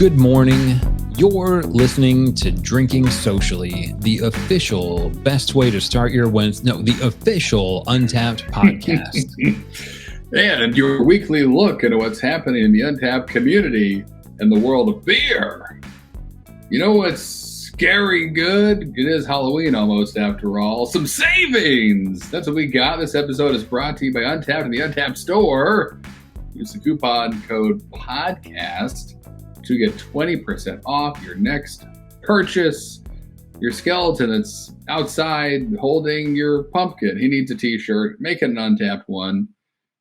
Good morning. You're listening to Drinking Socially, the official best way to start your Wednesday. No, the official Untapped podcast. And your weekly look at what's happening in the Untapped community and the world of beer. You know what's scary good? It is Halloween almost after all. Some savings! That's what we got. This episode is brought to you by Untapped and the Untapped store. Use the coupon code PODCAST to get 20% off your next purchase. Your skeleton that's outside holding your pumpkin, he needs a t-shirt. Make it an Untapped one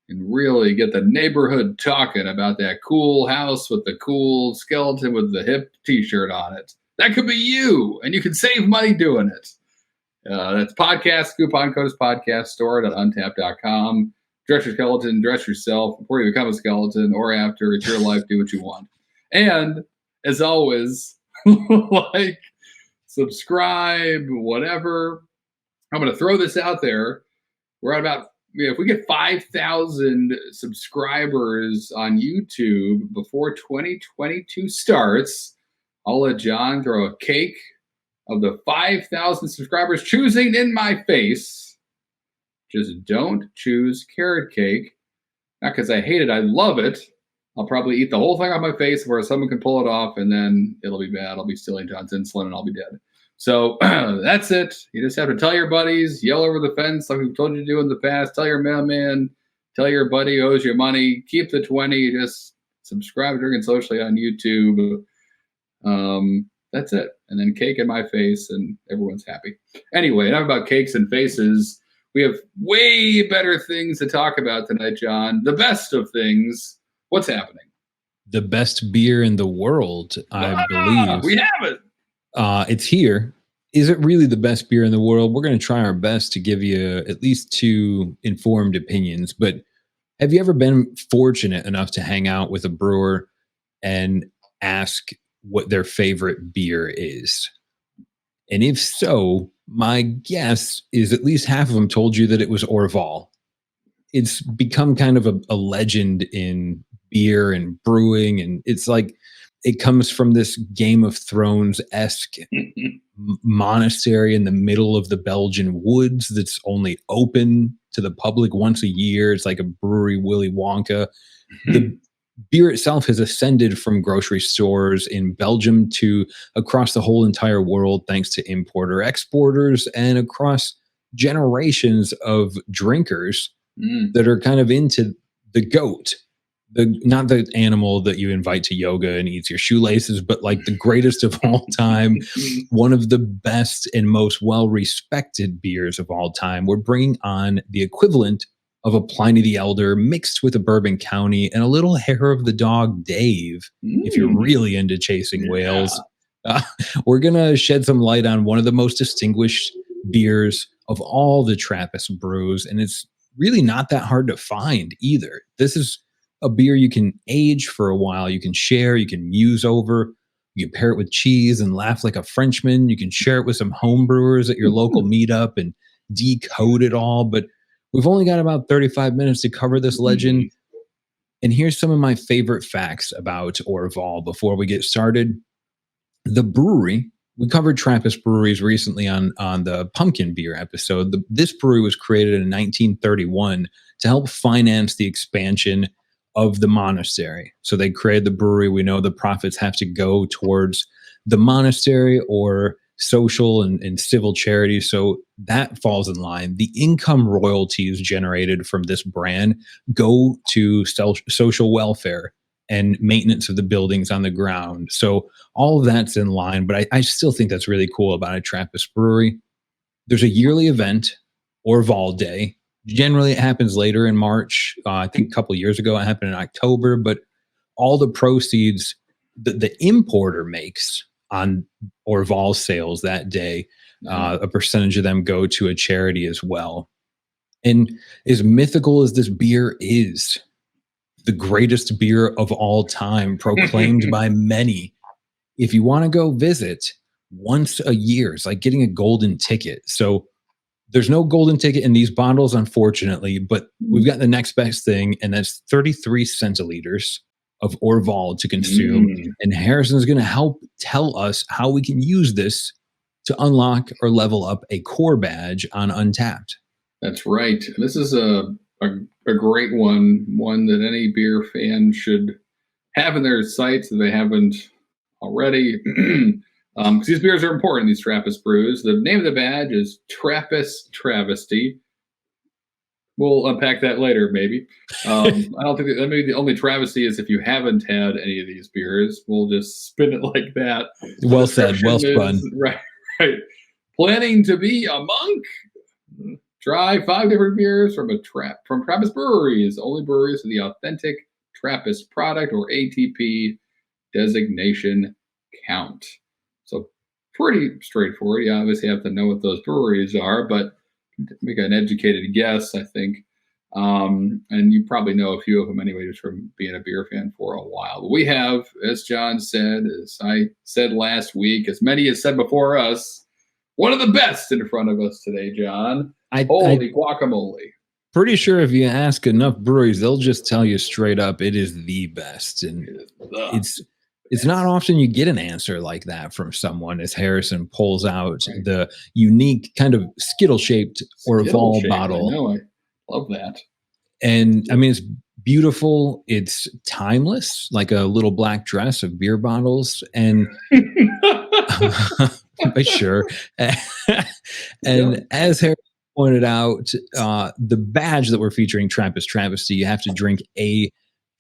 and really get the neighborhood talking about that cool house with the cool skeleton with the hip t-shirt on it. That could be you, and you can save money doing it. That's podcast. Coupon code is podcast. Store.untapped.com. Dress your skeleton, dress yourself before you become a skeleton or after. It's your life. Do what you want. And as always, like, subscribe, whatever. I'm going to throw this out there. We're at about, if we get 5,000 subscribers on YouTube before 2022 starts, I'll let John throw a cake of the 5,000 subscribers choosing in my face. Just don't choose carrot cake. Not because I hate it, I love it. I'll probably eat the whole thing off my face where someone can pull it off, and then it'll be bad. I'll be stealing John's insulin, and I'll be dead. So that's it. You just have to tell your buddies, yell over the fence like we've told you to do in the past. Tell your mailman, tell your buddy who owes you money. Keep the 20. Just subscribe to Drinking Socially on YouTube. That's it. And then cake in my face, and everyone's happy. Anyway, enough about cakes and faces. We have way better things to talk about tonight, John. The best of things. What's happening? The best beer in the world, I believe. We have it. It's here. Is it really the best beer in the world? We're going to try our best to give you at least two informed opinions. But have you ever been fortunate enough to hang out with a brewer and ask what their favorite beer is? And if so, my guess is at least half of them told you that it was Orval. It's become kind of a legend in beer and brewing, and it's like it comes from this Game of Thrones-esque monastery in the middle of the Belgian woods that's only open to the public once a year. It's like a brewery Willy Wonka. The beer itself has ascended from grocery stores in Belgium to across the whole entire world thanks to importer-exporters and across generations of drinkers that are kind of into the goat. Not the animal that you invite to yoga and eats your shoelaces, but like the greatest of all time, one of the best and most well-respected beers of all time. We're bringing on the equivalent of a Pliny the Elder mixed with a Bourbon County and a little hair of the dog Dave, if you're really into chasing whales. We're going to shed some light on one of the most distinguished beers of all the Trappist brews, and it's really not that hard to find either. This is a beer you can age for a while, you can share, you can muse over, you can pair it with cheese and laugh like a Frenchman, you can share it with some home brewers at your local meetup and decode it all. But we've only got about 35 minutes to cover this legend. And here's some of my favorite facts about Orval before we get started. The brewery, we covered Trappist breweries recently on the pumpkin beer episode. This brewery was created in 1931 to help finance the expansion of the monastery. So they created the brewery. We know the profits have to go towards the monastery or social and civil charities. So that falls in line. The income royalties generated from this brand go to social welfare and maintenance of the buildings on the ground. So all of that's in line, but I still think that's really cool about a Trappist brewery. There's a yearly event, Orval Day. Generally, it happens later in March. I think a couple of years ago, it happened in October. But all the proceeds that the importer makes on Orval sales that day, a percentage of them go to a charity as well. And as mythical as this beer is, the greatest beer of all time, proclaimed by many, if you want to go visit once a year, it's like getting a golden ticket. So there's no golden ticket in these bottles, unfortunately, but we've got the next best thing, and that's 33 centiliters of Orval to consume. And Harrison's going to help tell us how we can use this to unlock or level up a core badge on Untapped. That's right. This is a great one that any beer fan should have in their sights if they haven't already. Because these beers are important, these Trappist brews. The name of the badge is Trappist Travesty. We'll unpack that later, maybe. I don't think that maybe the only travesty is if you haven't had any of these beers. We'll just spin it like that. Well said. Well spun. Right. Planning to be a monk? Try 5 different beers from Trappist breweries. Only breweries with the authentic Trappist product or ATP designation count. So pretty straightforward. You obviously have to know what those breweries are, but make an educated guess, I think. And you probably know a few of them anyway, just from being a beer fan for a while. But we have, as John said, as I said last week, as many have said before us, one of the best in front of us today, John. Holy guacamole. Pretty sure if you ask enough breweries, they'll just tell you straight up it is the best. And it's not often you get an answer like that from someone as Harrison pulls out the unique kind of Skittle-shaped Orval bottle. I know, I love that. And I mean, it's beautiful. It's timeless, like a little black dress of beer bottles. And but sure. And as Harrison pointed out, the badge that we're featuring, Trappist Travesty, you have to drink a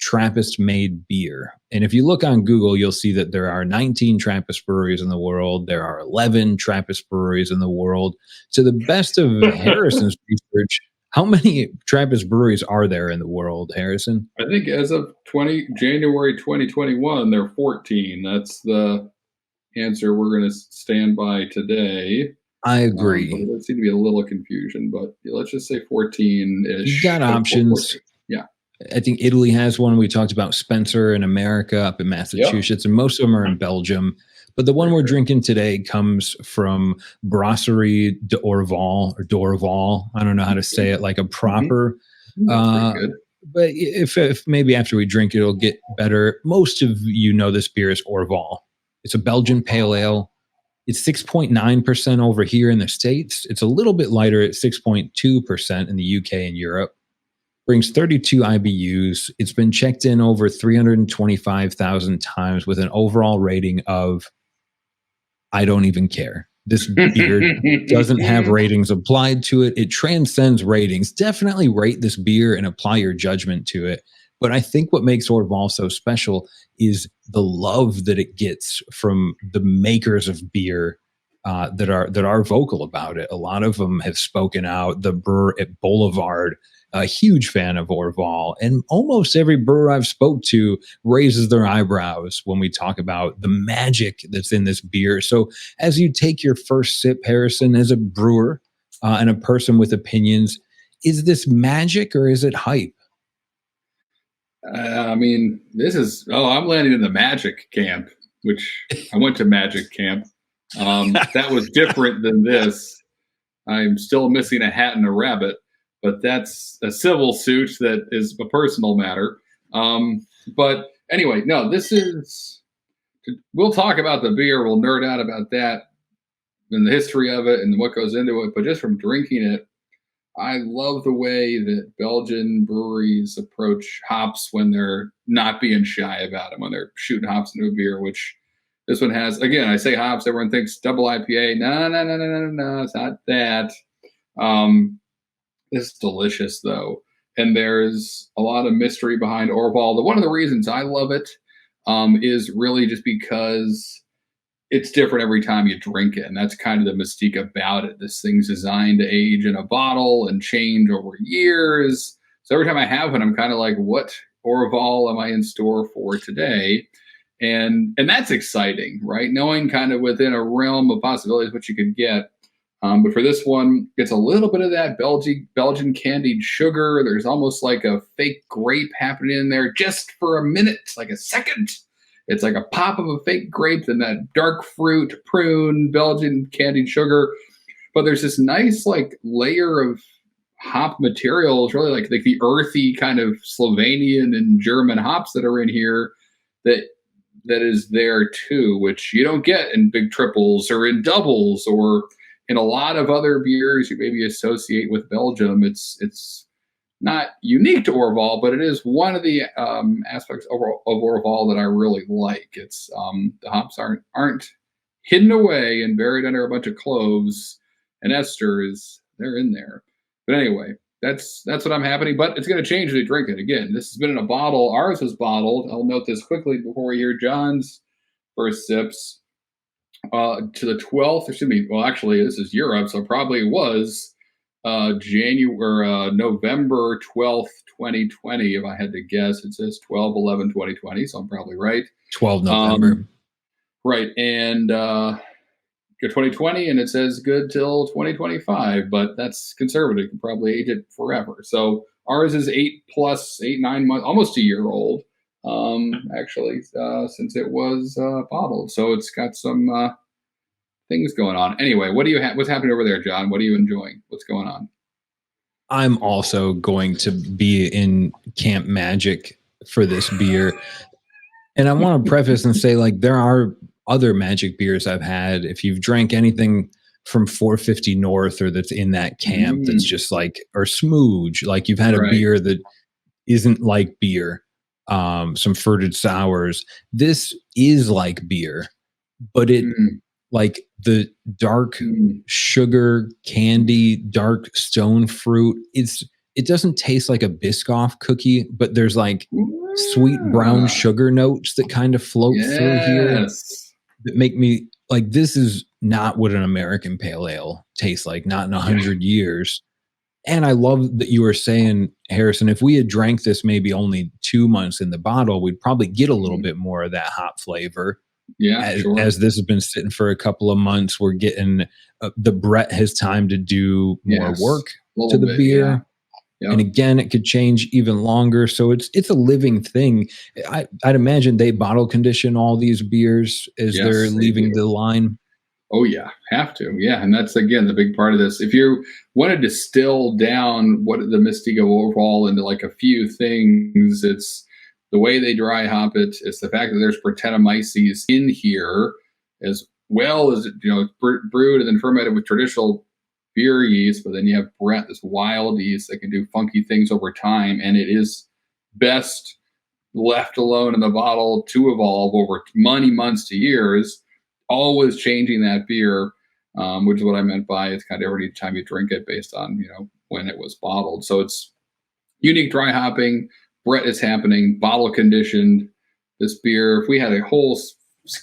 Trappist-made beer. And if you look on Google, you'll see that there are 19 Trappist breweries in the world. There are 11 Trappist breweries in the world. To the best of Harrison's research, how many Trappist breweries are there in the world, Harrison? I think as of January 2021, there are 14. That's the answer we're going to stand by today. I agree. There seems to be a little confusion, but let's just say 14-ish. You got options. Yeah. I think Italy has one. We talked about Spencer in America up in Massachusetts, and most of them are in Belgium. But the one we're drinking today comes from Brasserie d'Orval or d'Orval. I don't know how to say it like a proper. But if maybe after we drink it, it'll get better. Most of you know this beer is Orval. It's a Belgian pale ale. It's 6.9% over here in the States. It's a little bit lighter at 6.2% in the UK and Europe. Brings 32 IBUs. It's been checked in over 325,000 times with an overall rating of, I don't even care. This beer doesn't have ratings applied to it. It transcends ratings. Definitely rate this beer and apply your judgment to it. But I think what makes Orval so special is the love that it gets from the makers of beer that are vocal about it. A lot of them have spoken out. The brewer at Boulevard, a huge fan of Orval, and almost every brewer I've spoke to raises their eyebrows when we talk about the magic that's in this beer. So as you take your first sip, Harrison, as a brewer and a person with opinions, is this magic or is it hype? I mean, I'm landing in the magic camp, which I went to magic camp. That was different than this. I'm still missing a hat and a rabbit, but that's a civil suit that is a personal matter. But anyway, no, we'll talk about the beer. We'll nerd out about that and the history of it and what goes into it. But just from drinking it, I love the way that Belgian breweries approach hops when they're not being shy about them, when they're shooting hops into a beer, which this one has. Again, I say hops, everyone thinks double IPA. No, it's not that. It's delicious, though. And there's a lot of mystery behind Orval. One of the reasons I love it is really just because it's different every time you drink it. And that's kind of the mystique about it. This thing's designed to age in a bottle and change over years. So every time I have it, I'm kind of like, what Orval am I in store for today? And that's exciting, right? Knowing kind of within a realm of possibilities what you could get. But for this one, it's a little bit of that Belgian candied sugar. There's almost like a fake grape happening in there just for a minute, like a second. It's like a pop of a fake grape and that dark fruit, prune, Belgian candied sugar. But there's this nice like layer of hop materials, really like the earthy kind of Slovenian and German hops that are in here that is there too, which you don't get in big triples or in doubles or in a lot of other beers you maybe associate with Belgium. It's not unique to Orval, but it is one of the aspects of Orval that I really like. It's the hops aren't hidden away and buried under a bunch of cloves and esters. They're in there. But anyway, that's what I'm happening. But it's going to change when you drink it. Again, this has been in a bottle. Ours is bottled. I'll note this quickly before we hear John's first sips. To the 12th, excuse me. Well, actually, this is Europe, so probably was November 12th, 2020. If I had to guess, it says 12/11/2020, so I'm probably right. 12 November. Right, and 2020, and it says good till 2025, but that's conservative. You can probably age it forever. So ours is 9 months, almost a year old, actually, since it was bottled. So it's got some things going on. Anyway, what's happening over there, John? What are you enjoying? What's going on? I'm also going to be in Camp Magic for this beer. And I want to preface and say, like, there are other magic beers I've had. If you've drank anything from 450 North or that's in that camp, that's just like, or Smooge, like you've had a beer that isn't like beer, some fruited sours. This is like beer, but it like the dark sugar candy, dark stone fruit. It doesn't taste like a Biscoff cookie, but there's like sweet brown sugar notes that kind of float through here that make me like, this is not what an American pale ale tastes like, not in 100 years. And I love that you were saying, Harrison, if we had drank this maybe only 2 months in the bottle, we'd probably get a little bit more of that hop flavor. Yeah, as this has been sitting for a couple of months, we're getting the Brett has time to do more work to the beer. Yep. And again, it could change even longer. So it's a living thing. I'd imagine they bottle condition all these beers as they're leaving the line. Oh, yeah. Have to. Yeah. And that's, again, the big part of this. If you want to distill down what the Mystique of Orval into like a few things, it's the way they dry hop it. It's the fact that there's Brettanomyces in here, as well as, brewed and then fermented with traditional beer yeast, but then you have Brett, this wild yeast that can do funky things over time, and it is best left alone in the bottle to evolve over many months to years, always changing that beer, which is what I meant by it's kind of every time you drink it based on when it was bottled. So it's unique dry hopping. Brett is happening, bottle conditioned. This beer, if we had a whole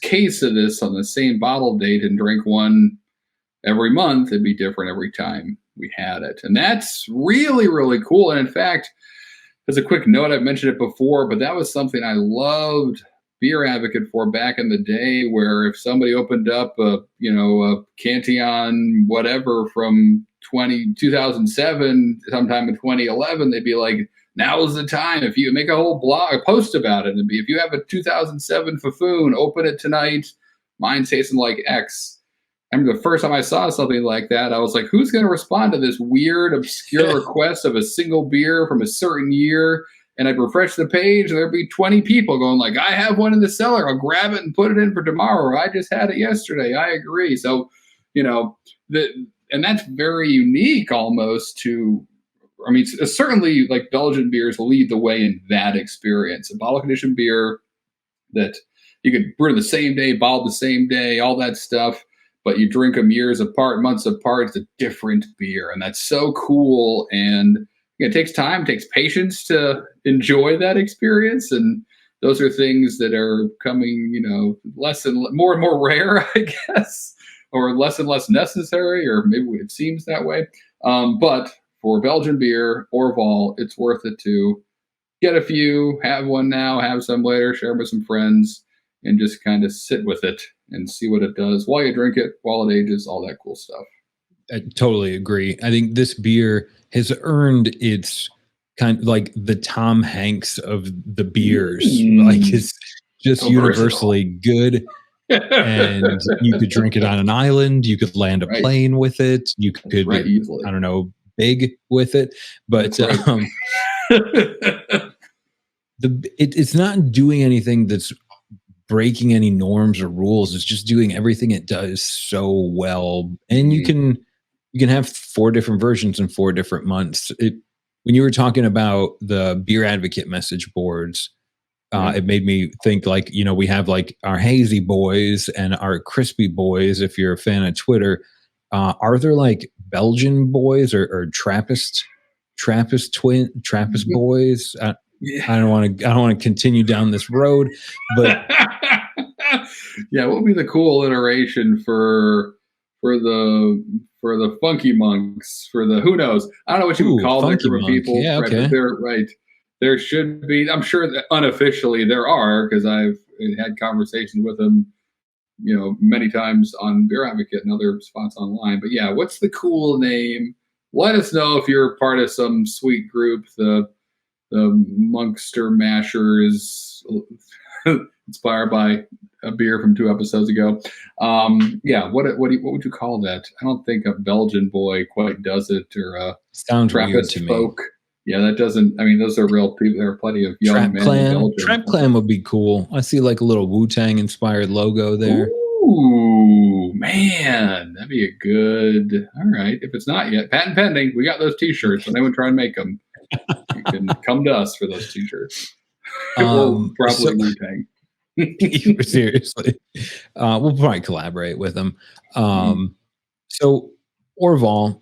case of this on the same bottle date and drank one every month, it'd be different every time we had it. And that's really, really cool. And in fact, as a quick note, I've mentioned it before, but that was something I loved Beer Advocate for back in the day, where if somebody opened up a Cantillon whatever from 2007, sometime in 2011, they'd be like, now's the time. If you make a whole blog post about it, and if you have a 2007 Fafoon, open it tonight. Mine tasting like X. I remember the first time I saw something like that, I was like, who's going to respond to this weird, obscure request of a single beer from a certain year? And I'd refresh the page, and there'd be 20 people going like, I have one in the cellar. I'll grab it and put it in for tomorrow. I just had it yesterday. I agree. So, and that's very unique almost to, certainly like Belgian beers lead the way in that experience. A bottle conditioned beer that you could brew the same day, bottle the same day, all that stuff. But you drink them years apart, months apart. It's a different beer. And that's so cool. And it takes time, it takes patience to enjoy that experience. And those are things that are coming, less and more rare, I guess, or less and less necessary, or maybe it seems that way. But for Belgian beer, Orval, it's worth it to get a few, have one now, have some later, share with some friends, and just kind of sit with it and see what it does while you drink it, while it ages, all that cool stuff. I totally agree. I think this beer has earned its kind of like the Tom Hanks of the beers. Like it's just so universally good. And you could drink it on an island. You could land a plane with it. You could, easily. I don't know, big with it, but That's right. it's not doing anything that's breaking any norms or rules. It's just doing everything it does so well. And Mhm. you can have 4 different versions in 4 different months. When you were talking about the beer advocate message boards, Yeah. it made me think like, we have like our hazy boys and our crispy boys. If you're a fan of Twitter, are there like Belgian boys or Trappist boys? Yeah. I don't want to continue down this road, but Yeah, what would be the cool iteration for the funky monks, for the who knows? I don't know what you would ooh, call that funky group of monk. people, Yeah, right? But okay. they're right. There should be. I'm sure that unofficially there are, because I've had conversations with them, many times on Beer Advocate and other spots online. But yeah, what's the cool name? Let us know if you're part of some sweet group. The Monkster Mashers, inspired by a beer from 2 episodes ago. Yeah, what would you call that? I don't think a Belgian boy quite does it, or a Sounds weird to Trappist me. folk. Yeah, that doesn't. I mean, those are real people. There are plenty of young men in Belgium. Trap clam would be cool. I see like a little Wu-Tang inspired logo there. Ooh, man, that'd be a good. All right, if it's not yet, patent pending. We got those T-shirts. When anyone try and make them, you can come to us for those T-shirts, or So probably Wu-Tang. seriously, we'll probably collaborate with them. Mhm. So Orval,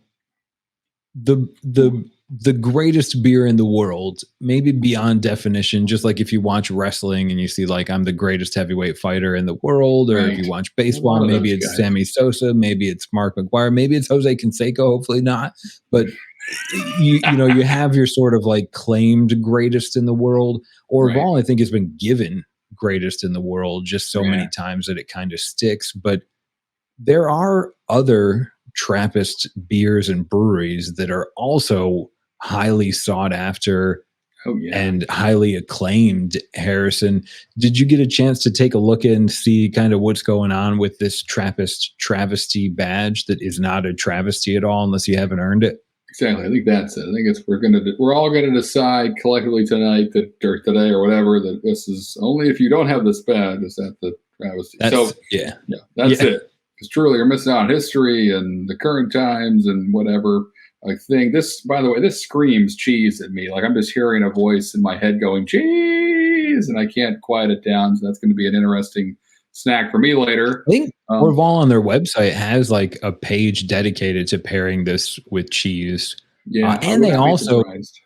the greatest beer in the world, maybe beyond definition, just like if you watch wrestling and you see like I'm the greatest heavyweight fighter in the world, or if Right. you watch A baseball, lot of maybe those it's guys. Sammy Sosa, maybe it's Mark McGuire, maybe it's Jose Canseco, hopefully not. But you have your sort of like claimed greatest in the world. Right. Orval, I think, has been given greatest in the world just so Yeah. many times that it kind of sticks. But there are other Trappist beers and breweries that are also highly sought after Oh yeah. and highly acclaimed. Harrison, did you get a chance to take a look and see kind of what's going on with this Trappist Travesty badge that is not a travesty at all unless you haven't earned it? Exactly. I think that's it. I think we're all gonna decide collectively tonight that, or today or whatever, that this is only if you don't have this badge is that the travesty. So Yeah. yeah, that's Yeah. it. Because truly, you're missing out on history and the current times and whatever. I think this, by the way, this screams cheese at me. Like I'm just hearing a voice in my head going cheese, and I can't quiet it down. So that's going to be an interesting snack for me later. I think Um, Orval on their website has like a page dedicated to pairing this with cheese. yeah, I And would they not be also, surprised.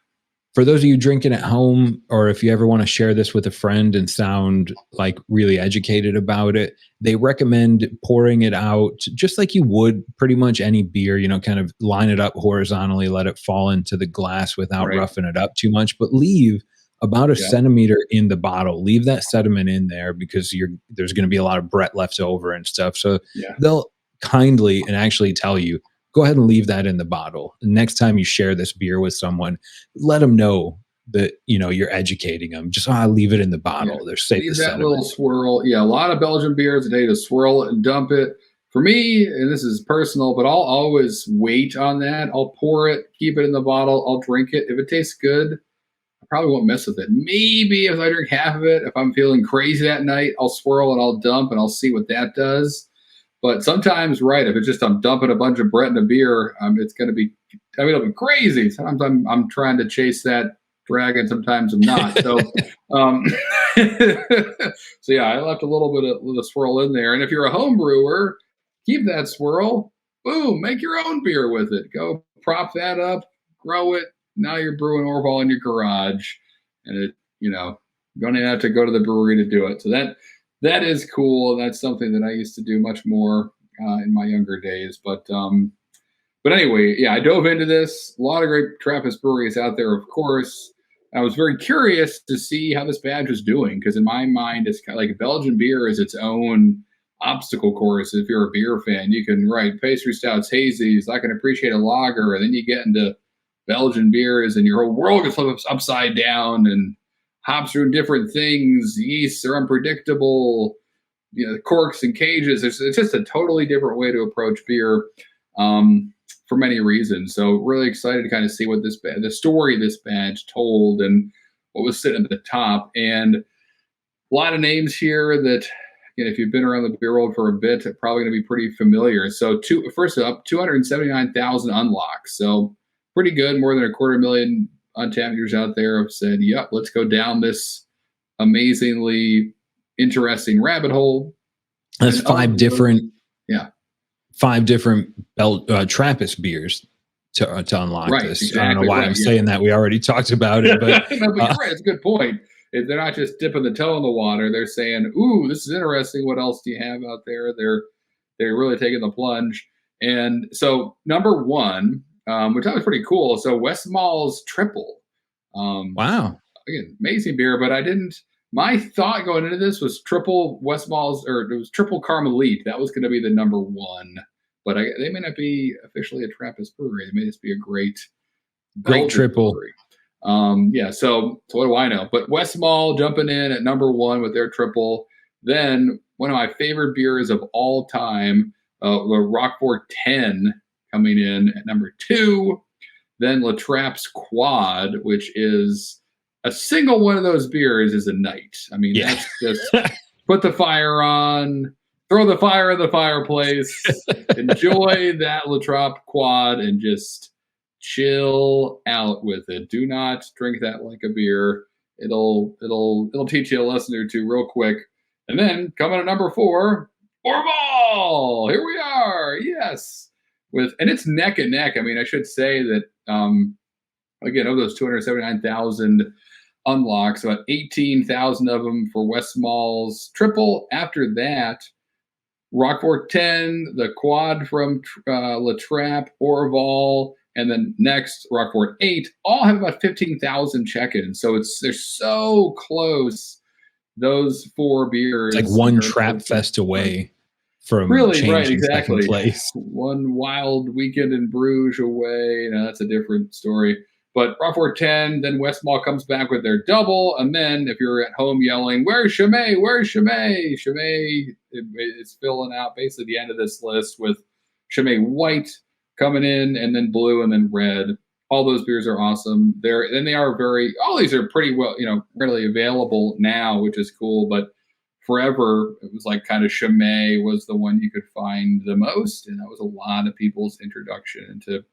for those of you drinking at home, or if you ever want to share this with a friend and sound like really educated about it, they recommend pouring it out just like you would pretty much any beer, kind of line it up horizontally, let it fall into the glass without Right. roughing it up too much, but leave about a Yeah. centimeter in the bottle. Leave that sediment in there because there's going to be a lot of Brett left over and stuff. So Yeah. they'll kindly and actually tell you, go ahead and leave that in the bottle. Next time you share this beer with someone, let them know that you're educating them. Just leave it in the Yeah. bottle. They're safe Leave to that sediment. little swirl. Yeah, a lot of Belgian beers today to swirl it and dump it. For me, and this is personal, but I'll always wait on that. I'll pour it, keep it in the bottle, I'll drink it. If it tastes good, I probably won't mess with it. Maybe if I drink half of it, if I'm feeling crazy that night, I'll swirl and I'll dump and I'll see what that does. But sometimes, right, if it's just I'm dumping a bunch of Brett in a beer, it's going to be, it'll be crazy. Sometimes I'm trying to chase that dragon. Sometimes I'm not. So, um, so yeah, I left a little bit of the swirl in there. And if you're a home brewer, keep that swirl. Boom, make your own beer with it. Go prop that up, grow it. Now you're brewing Orval in your garage, and you don't even have to go to the brewery to do it. So that is cool. That's something that I used to do much more in my younger days. But anyway, yeah, I dove into this. A lot of great Trappist breweries out there, of course. I was very curious to see how this badge was doing because in my mind, it's kind of like Belgian beer is its own obstacle course. If you're a beer fan, you can write pastry stouts, hazies. I can appreciate a lager, and then you get into Belgian beers, and your whole world gets flipped upside down, and hops are doing different things. Yeasts are unpredictable. Corks and cages. It's just a totally different way to approach beer. for many reasons. So really excited to kind of see what the story this badge told and what was sitting at the top. And a lot of names here that, if you've been around the beer world for a bit, are probably going to be pretty familiar. So first up, 279,000 unlocks. So pretty good. More than 250,000 untapped beers out there have said, yep, let's go down this amazingly interesting rabbit hole. That's five different Trappist beers to unlock this. Exactly, I don't know why I'm saying that. We already talked about it, but, no, but you're right. It's a good point. They're not just dipping the toe in the water. They're saying, "Ooh, this is interesting. What else do you have out there?" They're really taking the plunge. And so number one, which I was pretty cool. So Westmahl's Triple. Wow, again, amazing beer. But I didn't. My thought going into this was triple Westmahl's, or it was triple Carmelite. That was going to be the number one. But they may not be officially a Trappist brewery. They may just be a great triple. Brewery. So what do I know? But Westmahl jumping in at number one with their triple. Then one of my favorite beers of all time, the Roquefort 10 coming in at number two. Then La Trapp's Quad, which is a single one of those beers is a night. I mean, that's just put the fire on, throw the fire in the fireplace, enjoy that La Trappe Quad, and just chill out with it. Do not drink that like a beer. It'll teach you a lesson or two real quick. And then coming at number four, Orval. Here we are. Yes. And it's neck and neck. I mean, I should say that again, of those 279,000 unlocks, about 18,000 of them for Westmahl's Triple. After that, Roquefort 10, the Quad from La Trappe, Orval, and then next, Roquefort 8, all have about 15,000 check-ins. So they're so close, those four beers. It's like one Trap Fest away from changing second place. One wild weekend in Bruges away. That's a different story. But Roquefort 10, then Westmahl comes back with their double. And then if you're at home yelling, "Where's Chimay? Where's Chimay?" Chimay is filling out basically the end of this list with Chimay White coming in, and then blue, and then red. All those beers are awesome. All these are pretty well, readily available now, which is cool. But forever, it was like kind of Chimay was the one you could find the most. And that was a lot of people's introduction into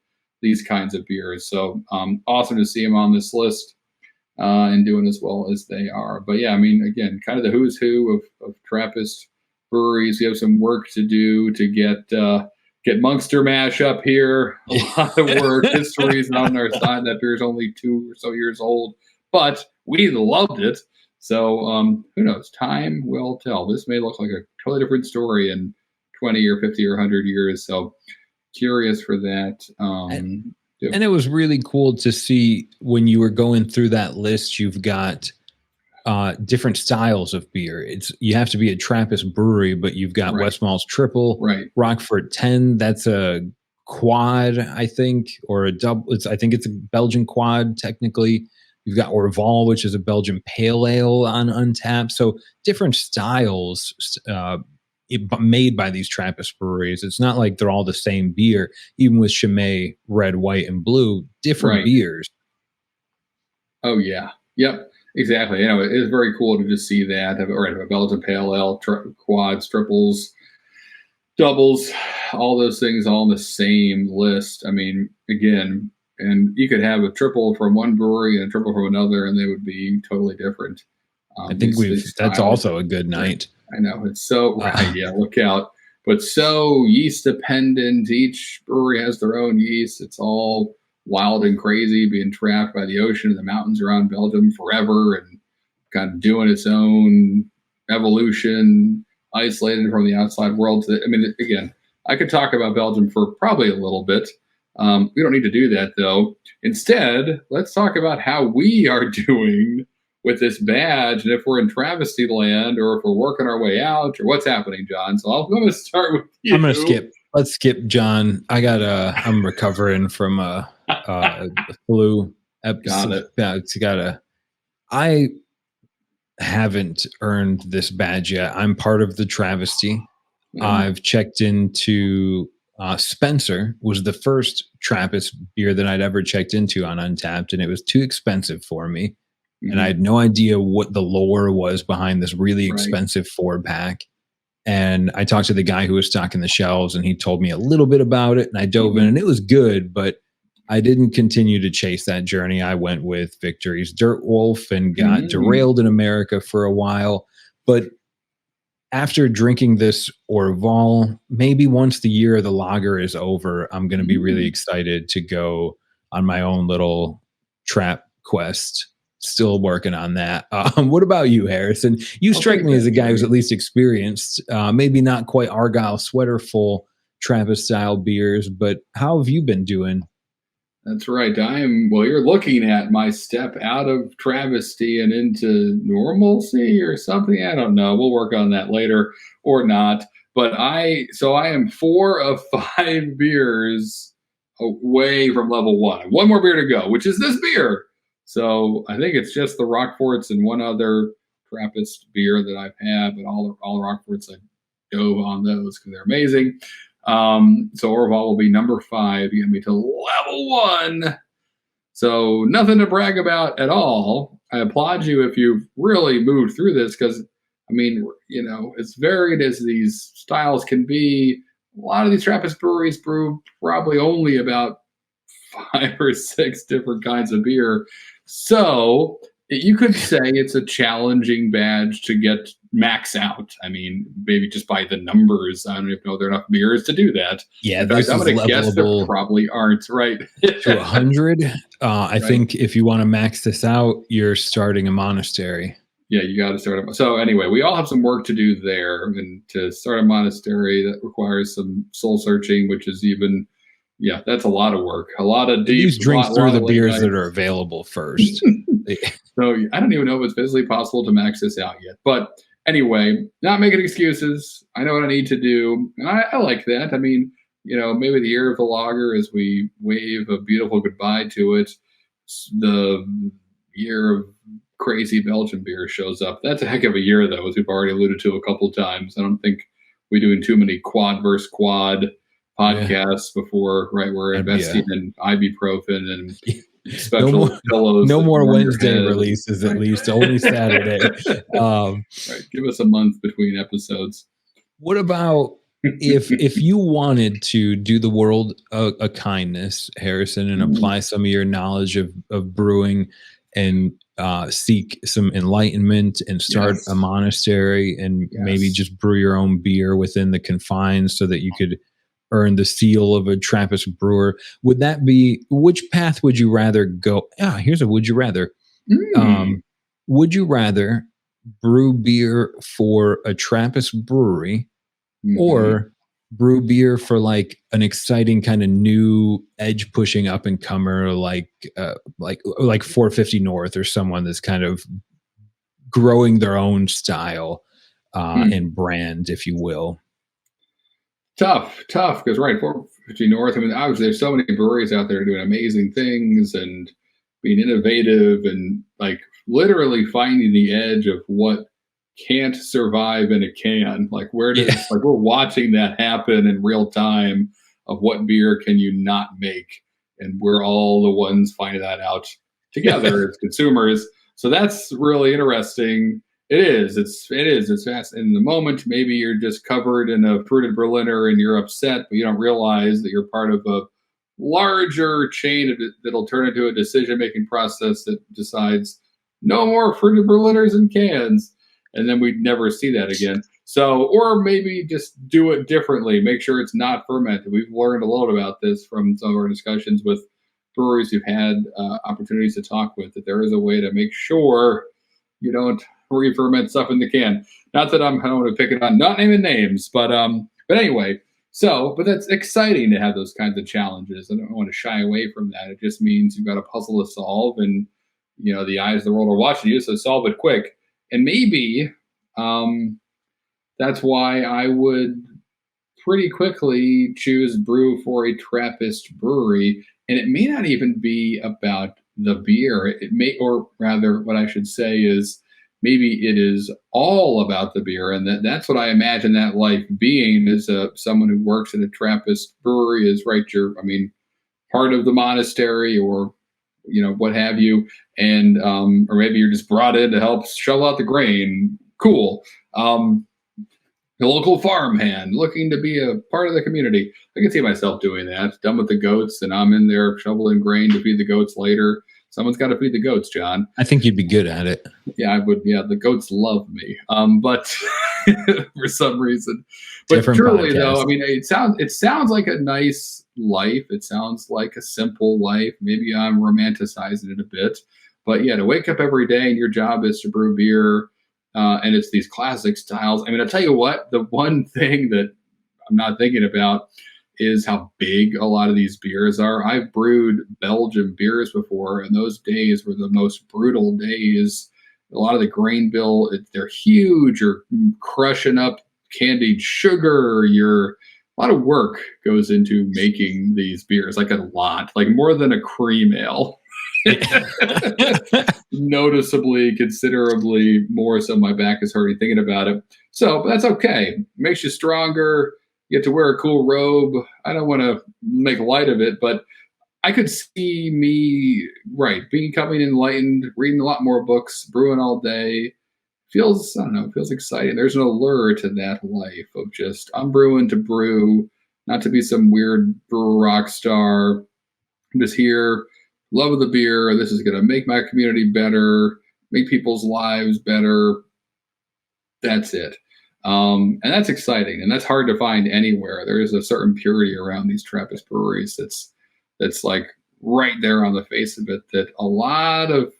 these kinds of beers. So awesome to see them on this list and doing as well as they are. But yeah, I mean, again, kind of the who's who of Trappist breweries. You have some work to do to get Munster Mash up here. A lot of work. History's not on our side. That beer's only 2 or so years old, but we loved it. So who knows? Time will tell. This may look like a totally different story in 20 or 50 or 100 years. So curious for that. And it was really cool to see when you were going through that list. You've got different styles of beer. You have to be a Trappist brewery, but you've got Westmahl's Triple, Roquefort 10. That's a quad, I think, or a double. I think it's a Belgian quad technically. You've got Orval, which is a Belgian pale ale on Untapped. So different styles made by these Trappist breweries. It's not like they're all the same beer. Even with Chimay, red, white, and blue, different beers. Oh yeah, yep. Exactly. It is very cool to just see that. Have a Belgian pale ale, quads, triples, doubles, all those things all on the same list. I mean, again, and you could have a triple from one brewery and a triple from another, and they would be totally different. I think that's also a good night. I know. It's so, yeah, look out. But so yeast dependent. Each brewery has their own yeast. It's all wild and crazy, being trapped by the ocean and the mountains around Belgium forever and kind of doing its own evolution, isolated from the outside world. Again, I could talk about Belgium for probably a little bit. We don't need to do that, though. Instead, let's talk about how we are doing with this badge, and if we're in travesty land, or if we're working our way out, or what's happening, John. So I'm going to start with you. I'm going to skip. Let's skip John. I'm recovering from a flu episode. Got it. I haven't earned this badge yet. I'm part of the travesty. Mm-hmm. I've checked into Spencer was the first Trappist beer that I'd ever checked into on Untapped, and it was too expensive for me. And I Mhm. had no idea what the lore was behind this really Right. expensive 4 pack. And I talked to the guy who was stocking the shelves, and he told me a little bit about it. And I dove in, Mhm. and it was good, but I didn't continue to chase that journey. I went with Victory's Dirt Wolf and got Mm. derailed in America for a while. But after drinking this Orval, maybe once the year of the lager is over, I'm going to be really Mm. excited to go on my own little trap quest. Still working on that. What about you, Harrison? You I'll strike take me as that a guy who's journey. at least experienced, maybe not quite Argyle sweater full Travis style beers, but how have you been doing? That's right. Well, you're looking at my step out of travesty and into normalcy or something. I don't know. We'll work on that later or not. But I am 4 of 5 beers away from level one. One more beer to go, which is this beer. So I think it's just the Rockforts and one other Trappist beer that I've had, but all the Rockforts I dove on those because they're amazing. So Orval will be number 5. You get me to level 1. So nothing to brag about at all. I applaud you if you've really moved through this because, I mean, as varied as these styles can be, a lot of these Trappist breweries brew probably only about 5 or 6 different kinds of beer. So you could say it's a challenging badge to get max out. I mean, maybe just by the numbers. I don't even know there are enough beers to do that. Yeah, In fact, this I'm is going to guess there levelable probably aren't, right? to 100. I Right. think if you want to max this out, you're starting a monastery. Yeah, you got to start a. So anyway, we all have some work to do there, and to start a monastery that requires some soul searching, which is even, yeah, that's a lot of work, a lot of At deep, least drink through lot the of late beers that nights. are available first. So I don't even know if it's physically possible to max this out yet. But anyway, not making excuses. I know what I need to do. And I like that. I mean, maybe the year of the lager as we wave a beautiful goodbye to it. The year of crazy Belgian beer shows up. That's a heck of a year, though, as we've already alluded to a couple times. I don't think we're doing too many quad versus quad Yeah, podcasts before, right? We're that'd be investing in ibuprofen and no more special pillows no that more warm your Wednesday head. releases, at Right. least only Saturday. Um, Right. Give us a month between episodes. what about if you wanted to do the world a kindness, Harrison, and Mm, apply some of your knowledge of brewing and seek some enlightenment and start a yes. monastery and maybe Yes. just brew your own beer within the confines so that you could earn the seal of a Trappist brewer. Would that be which path would you rather go? Ah, here's a would you rather. Mm. Um, would you rather brew beer for a Trappist brewery Hmm. or brew beer for like an exciting kind of new edge pushing up and comer like 450 North or someone that's kind of growing their own style Hmm. and brand, if you will? Tough. Because right, 450 North. I mean, obviously, there's so many breweries out there doing amazing things and being innovative and like literally finding the edge of what can't survive in a can. Like, where Yeah. does like we're watching that happen in real time of what beer can you not make, and we're all the ones finding that out together as consumers. So that's really interesting. It is. It's fast. In the moment, maybe you're just covered in a fruited Berliner and you're upset, but you don't realize that you're part of a larger chain that'll turn into a decision-making process that decides no more fruited Berliners in cans, and then we'd never see that again. So, or maybe just do it differently. Make sure it's not fermented. We've learned a lot about this from some of our discussions with breweries who've had opportunities to talk with. That there is a way to make sure you don't re-ferment stuff in the can. Not that I don't want to pick it on, not naming names, but anyway. So, but that's exciting to have those kinds of challenges. I don't want to shy away from that. It just means you've got a puzzle to solve, and the eyes of the world are watching you, so solve it quick. And maybe um, that's why I would pretty quickly choose brew for a Trappist brewery. And it may not even be about the beer. It may, or rather, what I should say is maybe it is all about the beer, and that's what I imagine that life being as someone who works at a Trappist brewery is, right. Part of the monastery, or what have you, and or maybe you're just brought in to help shovel out the grain. Cool. A local farmhand looking to be a part of the community. I can see myself doing that. Done with the goats, and I'm in there shoveling grain to feed the goats later. Someone's got to feed the goats, John. I think you'd be good at it. Yeah, I would. Yeah, the goats love me. But for some reason, but Different truly podcast. though, I mean, it sounds like a nice life. It sounds like a simple life. Maybe I'm romanticizing it a bit, but yeah, to wake up every day and your job is to brew beer, and it's these classic styles. I mean, I'll tell you what. The one thing that I'm not thinking about is how big a lot of these beers are. I've brewed Belgian beers before, and those days were the most brutal days. A lot of the grain bill, they're huge. You're crushing up candied sugar. A lot of work goes into making these beers, like a lot, like more than a cream ale. Noticeably, considerably more, so my back is hurting thinking about it. So, but that's okay. It makes you stronger. You get to wear a cool robe. I don't want to make light of it, but I could see me, becoming enlightened, reading a lot more books, brewing all day. Feels exciting. There's an allure to that life of just, I'm brewing to brew, not to be some weird brewer rock star. I'm just here, love of the beer. This is going to make my community better, make people's lives better. That's it. And that's exciting, and that's hard to find anywhere. There is a certain purity around these Trappist breweries that's like right there on the face of it, that a lot of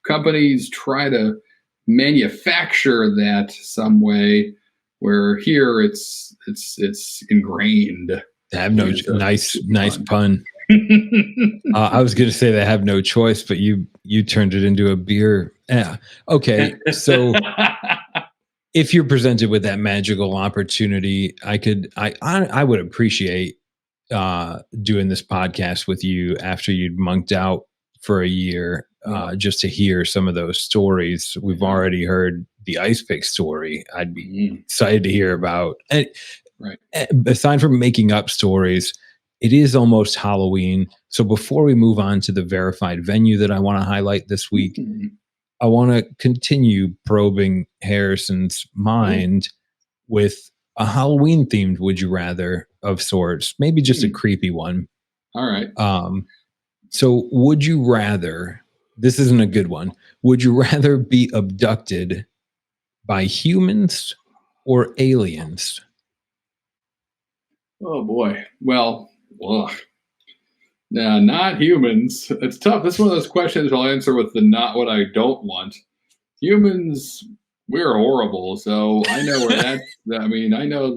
companies try to manufacture that some way, where here it's ingrained. They have no nice pun. I was going to say they have no choice, but you turned it into a beer. Yeah. Okay. So if you're presented with that magical opportunity, I would appreciate doing this podcast with you after you'd monked out for a year, just to hear some of those stories. We've already heard the ice pick story. I'd be excited to hear about. And aside from making up stories, it is almost Halloween. So before we move on to the verified venue that I want to highlight this week, I want to continue probing Harrison's mind with a Halloween themed would you rather of sorts, maybe just a creepy one. All right. So would you rather, this isn't a good one, would you rather be abducted by humans or aliens? Oh boy. Well, no, not humans. It's tough. This is one of those questions I'll answer with the not what I don't want. Humans, we're horrible. So I know where that's, I mean, I know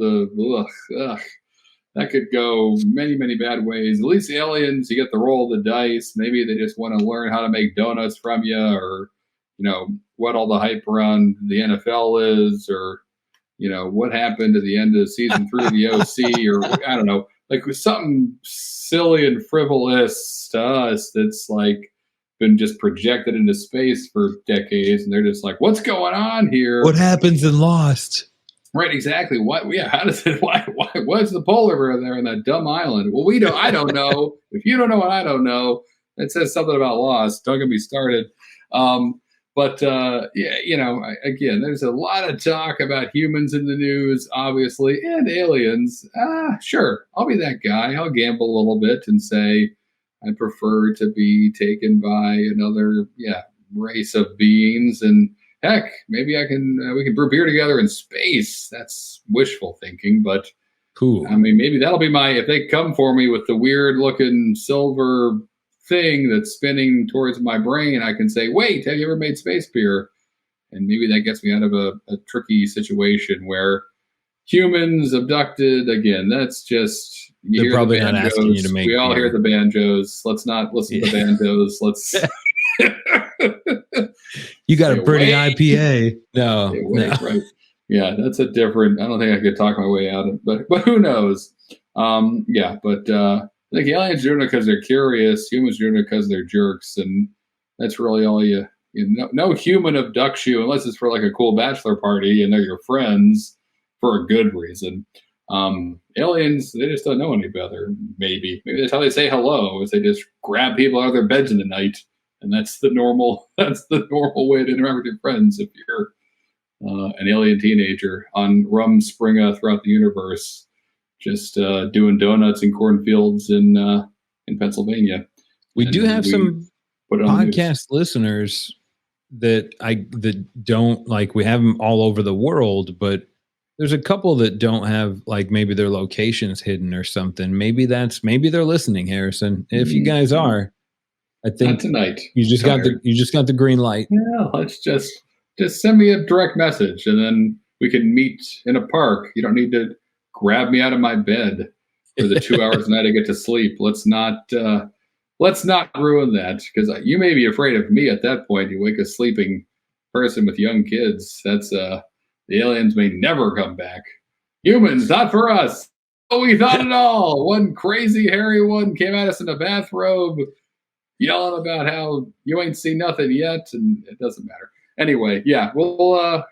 that could go many, many bad ways. At least aliens, you get the roll of the dice. Maybe they just want to learn how to make donuts from you, or, what all the hype around the NFL is, or, what happened at the end of season 3 of the OC, or I don't know. Like something silly and frivolous to us that's like been just projected into space for decades, and they're just like, what's going on here? What happens in Lost? Right, exactly. What? Yeah, how does it? Why? What's the polar bear there in that dumb island? Well, we don't. I don't know. If you don't know what I don't know, it says something about Lost. Don't get me started. Again, there's a lot of talk about humans in the news, obviously, and aliens. Sure, I'll be that guy. I'll gamble a little bit and say I prefer to be taken by another, race of beings. And heck, maybe we can brew beer together in space. That's wishful thinking, but cool. I mean, maybe that'll be if they come for me with the weird looking silver thing that's spinning towards my brain, I can say, wait, have you ever made space beer? And maybe that gets me out of a tricky situation where humans abducted, again, that's just, they're probably not asking you to make we all beer. hear the banjos. Let's not listen to the banjos. Let's you got a pretty IPA. No. Right. Yeah, that's a different, I don't think I could talk my way out of it, but who knows? Like aliens doing it because they're curious, humans doing it because they're jerks, and that's really all you no human abducts you unless it's for like a cool bachelor party and they're your friends for a good reason. Aliens, they just don't know any better. Maybe that's how they say hello, is they just grab people out of their beds in the night, and that's the normal way to interact with your friends if you're an alien teenager on rum springa throughout the universe, just doing donuts in cornfields in Pennsylvania. We do have some podcast listeners that don't, like, we have them all over the world, but there's a couple that don't have, like, maybe their locations hidden or something. Maybe they're listening, Harrison. If you guys are, I think not tonight. You just got the green light. Yeah, let's just send me a direct message, and then we can meet in a park. You don't need to grab me out of my bed for the 2 hours a night I get to sleep. Let's not ruin that, because you may be afraid of me at that point. You wake a sleeping person with young kids. That's the aliens may never come back. Humans, not for us. Oh, we thought it all. One crazy hairy one came at us in a bathrobe, yelling about how you ain't seen nothing yet, and it doesn't matter. Anyway, we'll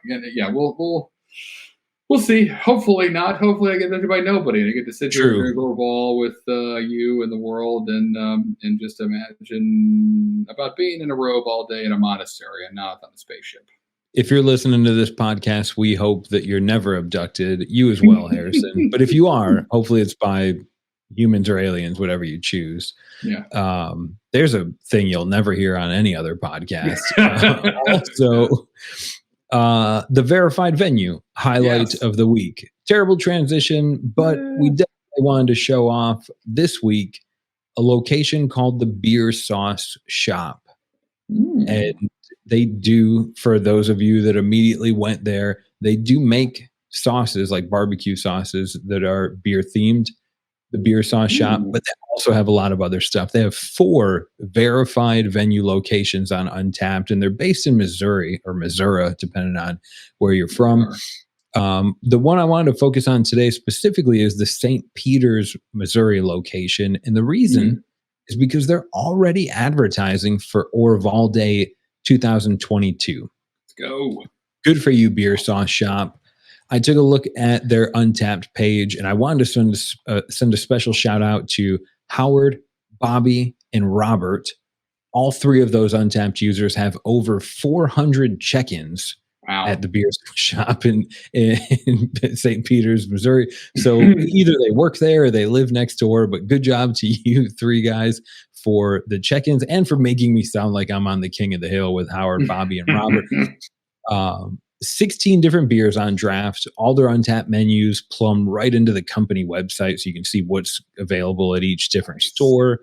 see. Hopefully not. Hopefully I get visited by nobody and I get to sit here and drink Orval with you and the world, and just imagine about being in a robe all day in a monastery and not on a spaceship. If you're listening to this podcast, we hope that you're never abducted. You as well, Harrison. But if you are, hopefully it's by humans or aliens, whatever you choose. Yeah. There's a thing you'll never hear on any other podcast. Also, the verified venue highlight of the week. Terrible transition, but we definitely wanted to show off this week a location called the Beer Sauce Shop. And they do, for those of you that immediately went there, they do make sauces, like barbecue sauces that are beer themed, the Beer Sauce Shop, but they also have a lot of other stuff. They have 4 verified venue locations on Untapped, and they're based in Missouri or Missouri, depending on where you're from. The one I wanted to focus on today specifically is the St. Peter's, Missouri location. And the reason is because they're already advertising for Orval Day 2022. Let's go. Good for you, Beer Sauce Shop. I took a look at their Untapped page, and I wanted to send a special shout out to Howard, Bobby, and Robert. All 3 of those Untapped users have over 400 check-ins at the Beer Shop in St. Peter's, Missouri. So either they work there or they live next door, but good job to you 3 guys for the check-ins and for making me sound like I'm on the King of the Hill with Howard, Bobby, and Robert. 16 different beers on draft, all their Untapped menus plumb right into the company website, so you can see what's available at each different store.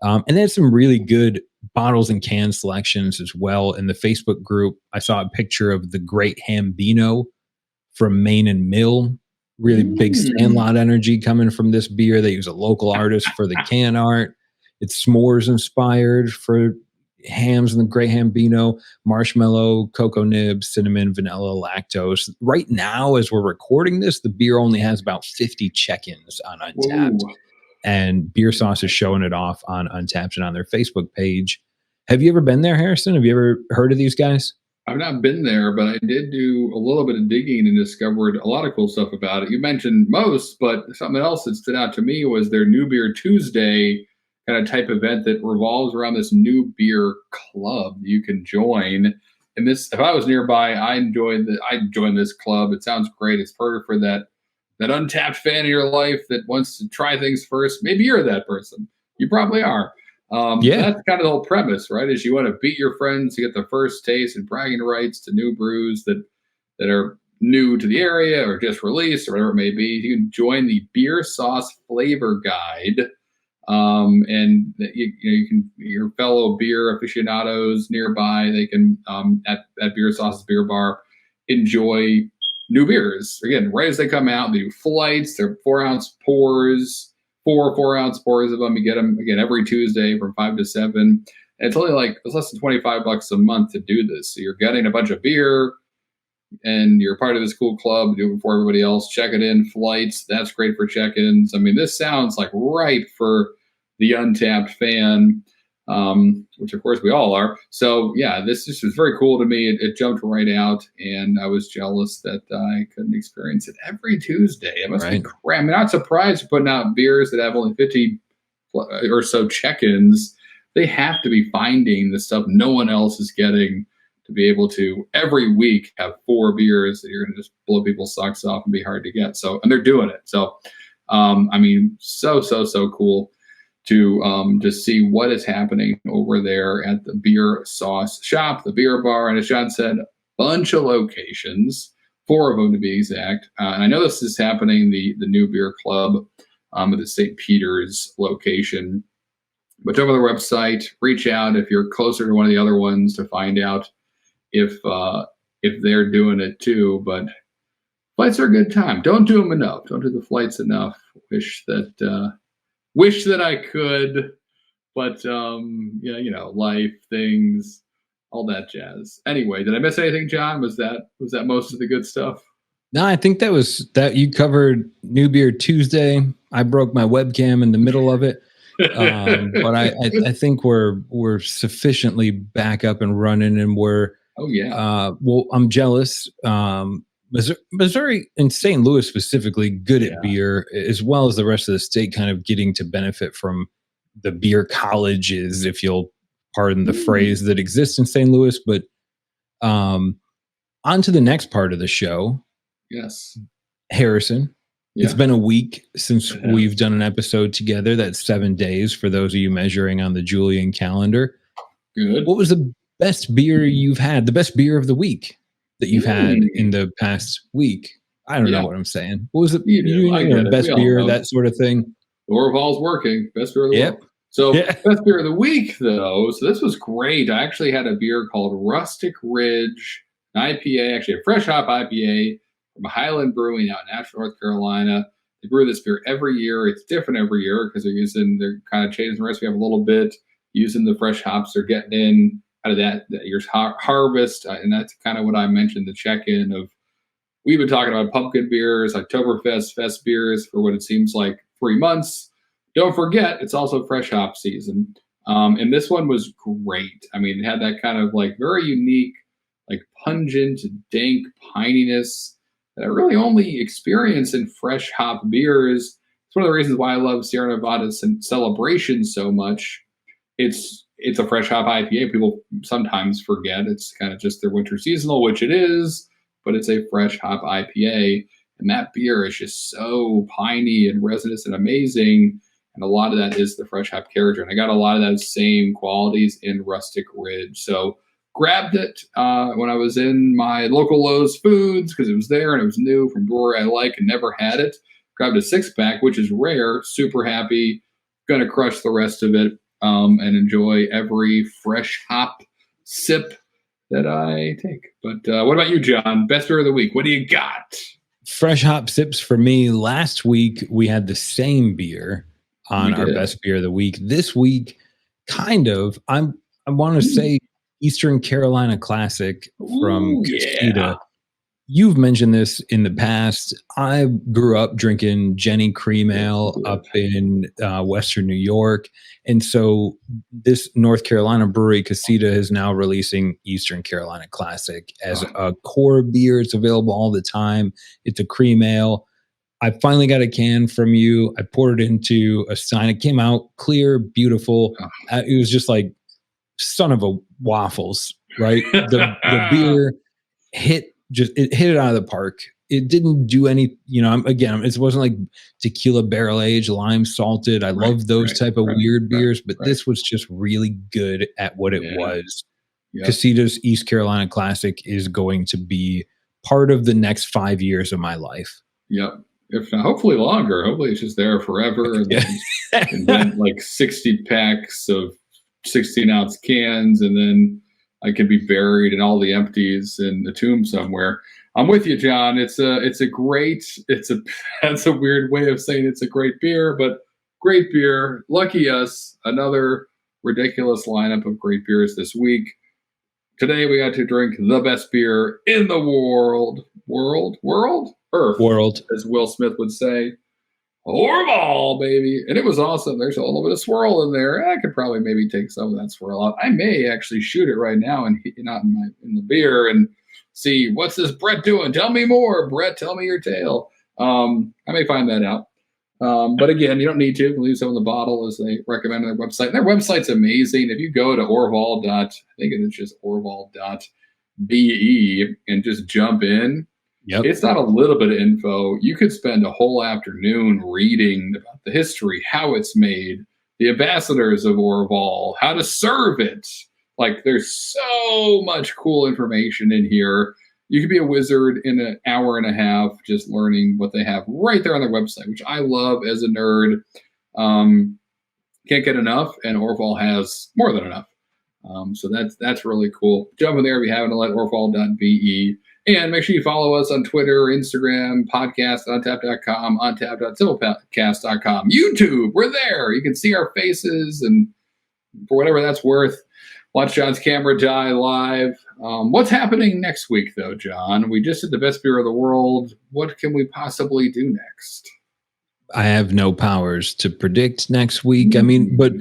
And they have some really good bottles and can selections as well. In the Facebook group, I saw a picture of the Great Hambino from Main and Mill. Really big Sandlot energy coming from this beer. They use a local artist for the can art. It's s'mores inspired for hams in the Great Hambino, marshmallow, cocoa nibs, cinnamon, vanilla, lactose. Right now, as we're recording this, the beer only has about 50 check-ins on Untapped. And Beer Sauce is showing it off on Untapped and on their Facebook page. Have you ever been there, Harrison? Have you ever heard of these guys? I've not been there, but I did do a little bit of digging and discovered a lot of cool stuff about it. You mentioned most, but something else that stood out to me was their New Beer Tuesday kind of type event that revolves around this new beer club you can join. And this, if I was nearby, I'd join this club. It sounds great. It's perfect for that Untapped fan in your life that wants to try things first. Maybe you're that person. You probably are. That's kind of the whole premise, right? Is you want to beat your friends to get the first taste and bragging rights to new brews that are new to the area or just released or whatever it may be. You can join the Beer Sauce Flavor Guide. And you can, your fellow beer aficionados nearby, they can at Beer Sauce's Beer Bar enjoy new beers. Again, right as they come out, they do flights. They're 4-ounce pours, 4-ounce pours of them. You get them again every Tuesday from 5 to 7. And it's only it's less than $25 a month to do this. So you're getting a bunch of beer and you're part of this cool club, do it before everybody else. Check it in, flights. That's great for check-ins. I mean, this sounds like right for the Untapped fan. which of course we all are. So yeah, this just was very cool to me. It jumped right out, and I was jealous that I couldn't experience it every Tuesday. It must be crap. I'm not surprised you're putting out beers that have only 50 or so check-ins. They have to be finding the stuff no one else is getting to be able to every week have 4 beers that you're going to just blow people's socks off and be hard to get. So, and they're doing it. So, I mean, so cool to see what is happening over there at the beer sauce shop, the beer bar. And as John said, a bunch of locations, 4 of them to be exact. And I know this is happening, the new beer club at the St. Peter's location. But jump on the website, reach out if you're closer to one of the other ones to find out if they're doing it too. But flights are a good time. Don't do them enough. Don't do the flights enough. Wish that I could, but yeah, you know, life, things, all that jazz. Anyway, did I miss anything, John? Was that most of the good stuff? No, I think that you covered New Beer Tuesday. I broke my webcam in the middle of it. But I think we're sufficiently back up and running, and we're well, I'm jealous. Missouri and St. Louis specifically good at beer, as well as the rest of the state kind of getting to benefit from the beer colleges, if you'll pardon the phrase, that exists in St. Louis. But on to the next part of the show. Yes. Harrison. It's been a week since we've done an episode together. That's 7 days for those of you measuring on the Julian calendar. Good. What was the best beer you've had? The best beer of the week that you've had in the past week? I don't know what I'm saying. What was it? Best beer, that sort of thing. The Orval's working. Best beer of the world. So best beer of the week, though. So this was great. I actually had a beer called Rustic Ridge, an IPA, actually a fresh hop IPA. From Highland Brewing out in Asheville, North Carolina. They brew this beer every year. It's different every year because they're kind of changing the recipe up a little bit, using the fresh hops they're getting in out of that year's harvest. And that's kind of what I mentioned, the check-in of, we've been talking about pumpkin beers, Oktoberfest, fest beers for what it seems like 3 months. Don't forget, it's also fresh hop season. And this one was great. I mean, it had that kind of like very unique, like pungent, dank pininess that I really only experience in fresh hop beers. It's one of the reasons why I love Sierra Nevada's Celebration so much. It's a fresh hop IPA. People sometimes forget it's kind of just their winter seasonal, which it is, but it's a fresh hop IPA. And that beer is just so piney and resinous and amazing. And a lot of that is the fresh hop character. And I got a lot of those same qualities in Rustic Ridge. So grabbed it when I was in my local Lowe's Foods because it was there and it was new from brewer I like and never had it. Grabbed a 6-pack, which is rare. Super happy. Going to crush the rest of it and enjoy every fresh hop sip that I take. But what about you, John? Best beer of the week. What do you got? Fresh hop sips for me. Last week, we had the same beer on our best beer of the week. This week, kind of, I want to say Eastern Carolina Classic from Casita. You've mentioned this in the past. I grew up drinking Jenny Cream Ale up in Western New York. And so this North Carolina brewery, Casita, is now releasing Eastern Carolina Classic as a core beer. It's available all the time. It's a cream ale. I finally got a can from you. I poured it into a stein. It came out clear, beautiful. It was just like son of a waffles, right? The beer hit it out of the park. It didn't do any, it wasn't like tequila barrel aged, lime salted. I love those type of weird beers, but this was just really good at what it was. Casita's East Carolina Classic is going to be part of the next 5 years of my life. Yep. If not, hopefully longer. Hopefully it's just there forever. And then like 60 packs of 16-ounce cans, and then I can be buried in all the empties in the tomb somewhere. I'm with you, John. That's a weird way of saying it's a great beer, but great beer. Lucky us. Another ridiculous lineup of great beers this week. Today we got to drink the best beer in the world, Earth, as Will Smith would say. Orval, baby. And it was awesome. There's a little bit of swirl in there. I could probably maybe take some of that swirl out. I may actually shoot it right now and not in the beer and see what's this Brett doing. Tell me more, Brett. Tell me your tale. I may find that out. But again, you don't need to. You can leave some in the bottle as they recommend on their website. And their website's amazing. If you go to Orval. I think it's just Orval.be and just jump in. Yep. It's not a little bit of info. You could spend a whole afternoon reading about the history, how it's made, the ambassadors of Orval, how to serve it. Like, there's so much cool information in here. You could be a wizard in an hour and a half just learning what they have right there on their website, which I love as a nerd. Can't get enough, and Orval has more than enough. So that's really cool. Jump in there if you haven't, let Orval.be. And make sure you follow us on Twitter, Instagram, podcast, ontap.com, ontap.simplepodcast.com, YouTube. We're there. You can see our faces, and for whatever that's worth, watch John's camera die live. What's happening next week, though, John? We just did the best beer of the world. What can we possibly do next? I have no powers to predict next week. I mean, but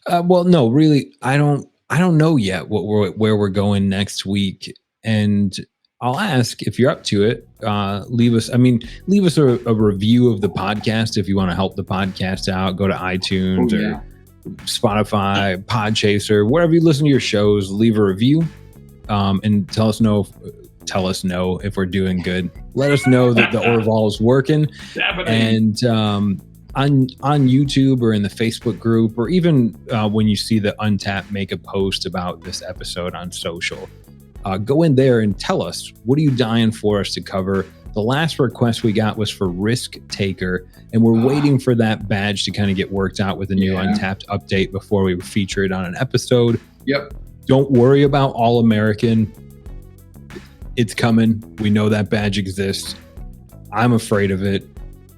no, really, I don't know yet where we're going next week, and I'll ask if you're up to it. Leave us a review of the podcast if you want to help the podcast out. Go to iTunes or Spotify, Podchaser, wherever you listen to your shows. Leave a review and tell us no if we're doing good. Let us know that the Orval is working. And on YouTube or in the Facebook group, or even when you see the Untap make a post about this episode on social, go in there and tell us, what are you dying for us to cover? The last request we got was for Risk Taker, and we're waiting for that badge to kind of get worked out with a new Untapped update before we feature it on an episode. Yep. Don't worry about All American. It's coming. We know that badge exists. I'm afraid of it.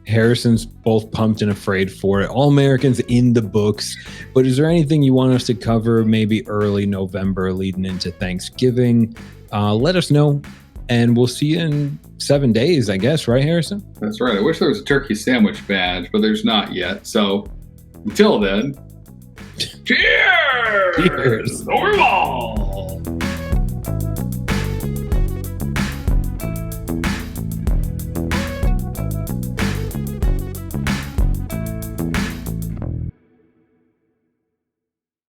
Harrison's both pumped and afraid for it. All Americans in the books. But is there anything you want us to cover maybe early November leading into Thanksgiving? Let us know, and we'll see you in 7 days, I guess. Right, Harrison? That's right. I wish there was a turkey sandwich badge, but there's not yet. So until then, cheers! Cheers! Orval!